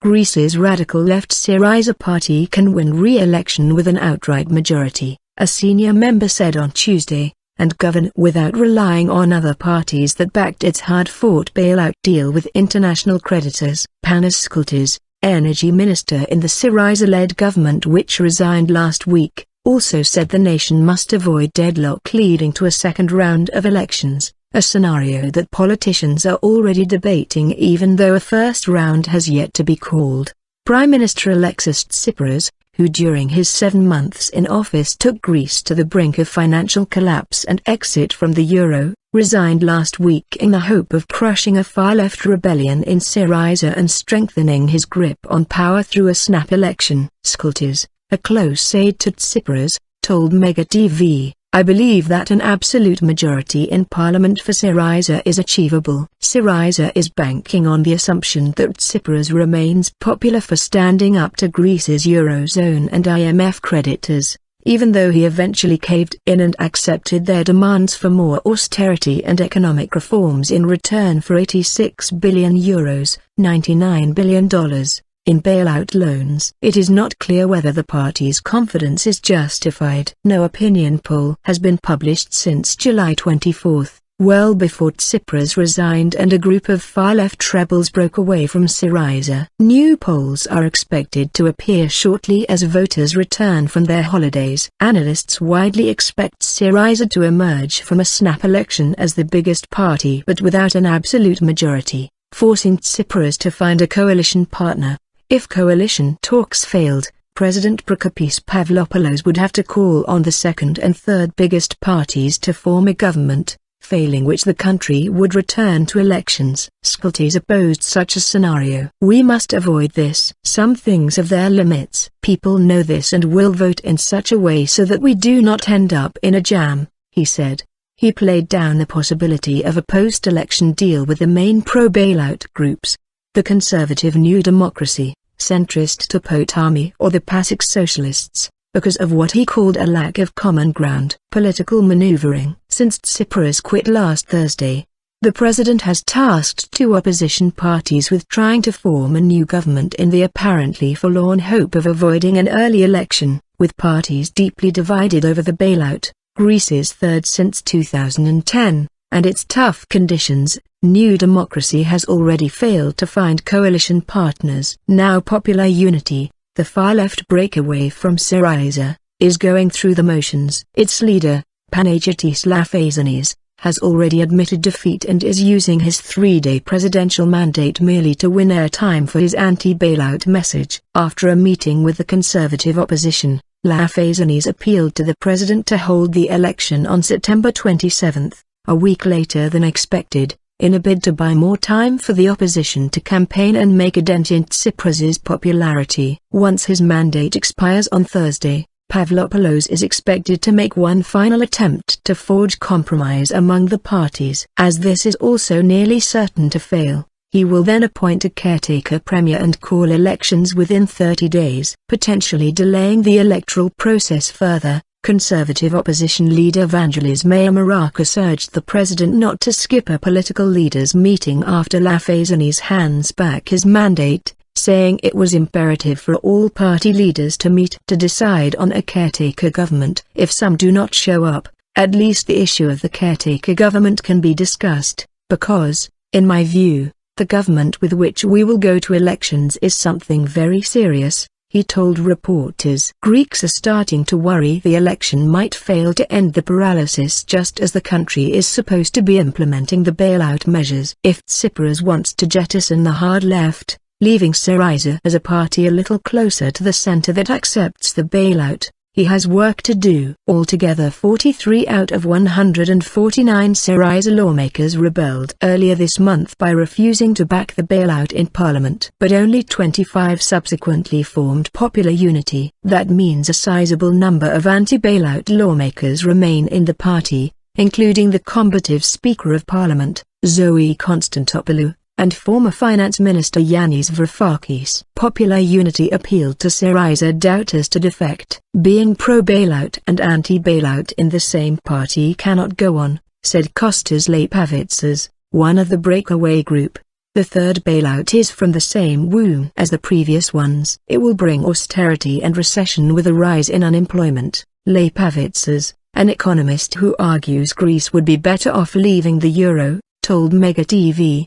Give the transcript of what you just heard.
Greece's radical left Syriza party can win re-election with an outright majority, a senior member said on Tuesday, and govern without relying on other parties that backed its hard-fought bailout deal with international creditors. Panos Skourletis, energy minister in the Syriza-led government which resigned last week, also said the nation must avoid deadlock leading to a second round of elections, a scenario that politicians are already debating even though a first round has yet to be called. Prime Minister Alexis Tsipras, who during his 7 months in office took Greece to the brink of financial collapse and exit from the euro, resigned last week in the hope of crushing a far-left rebellion in Syriza and strengthening his grip on power through a snap election. Skourletis, a close aide to Tsipras, told Mega TV, "I believe that an absolute majority in parliament for Syriza is achievable." Syriza is banking on the assumption that Tsipras remains popular for standing up to Greece's Eurozone and IMF creditors, even though he eventually caved in and accepted their demands for more austerity and economic reforms in return for €86 billion, $99 billion, in bailout loans. It is not clear whether the party's confidence is justified. No opinion poll has been published since July 24, well before Tsipras resigned and a group of far-left rebels broke away from Syriza. New polls are expected to appear shortly as voters return from their holidays. Analysts widely expect Syriza to emerge from a snap election as the biggest party but without an absolute majority, forcing Tsipras to find a coalition partner. If coalition talks failed, President Prokopis Pavlopoulos would have to call on the second and third biggest parties to form a government, failing which the country would return to elections. Skourletis opposed such a scenario. "We must avoid this. Some things have their limits. People know this and will vote in such a way so that we do not end up in a jam," he said. He played down the possibility of a post-election deal with the main pro-bailout groups, the conservative New Democracy, centrist Topot Army or the PASIC Socialists, because of what he called a lack of common ground. Political maneuvering. Since Tsipras quit last Thursday, the president has tasked 2 opposition parties with trying to form a new government in the apparently forlorn hope of avoiding an early election, with parties deeply divided over the bailout, Greece's third since 2010, and its tough conditions. New Democracy has already failed to find coalition partners. Now Popular Unity, the far-left breakaway from Syriza, is going through the motions. Its leader, Panos, has already admitted defeat and is using his 3-day presidential mandate merely to win airtime for his anti-bailout message. After a meeting with the conservative opposition, Lafazanis appealed to the president to hold the election on September 27, a week later than expected, in a bid to buy more time for the opposition to campaign and make a dent in Tsipras's popularity. Once his mandate expires on Thursday, Pavlopoulos is expected to make one final attempt to forge compromise among the parties. As this is also nearly certain to fail, he will then appoint a caretaker premier and call elections within 30 days, potentially delaying the electoral process further. Conservative opposition leader Vangelis Mayomarakis urged the president not to skip a political leaders' meeting after Lafazanis hands back his mandate, saying it was imperative for all party leaders to meet to decide on a caretaker government. If some do not show up, at least the issue of the caretaker government can be discussed, because, in my view, the government with which we will go to elections is something very serious, he told reporters. Greeks are starting to worry the election might fail to end the paralysis just as the country is supposed to be implementing the bailout measures. If Tsipras wants to jettison the hard left, leaving Syriza as a party a little closer to the center that accepts the bailout, he has work to do. Altogether 43 out of 149 Syriza lawmakers rebelled earlier this month by refusing to back the bailout in parliament. But only 25 subsequently formed Popular Unity. That means a sizable number of anti-bailout lawmakers remain in the party, including the combative Speaker of Parliament, Zoe Konstantopoulou, and former Finance Minister Yanis Varoufakis. Popular Unity appealed to Syriza doubters to defect. Being pro-bailout and anti-bailout in the same party cannot go on, said Kostas Lapavitsas, one of the breakaway group. The third bailout is from the same womb as the previous ones. It will bring austerity and recession with a rise in unemployment. Lepavitsas, an economist who argues Greece would be better off leaving the euro, told Mega TV.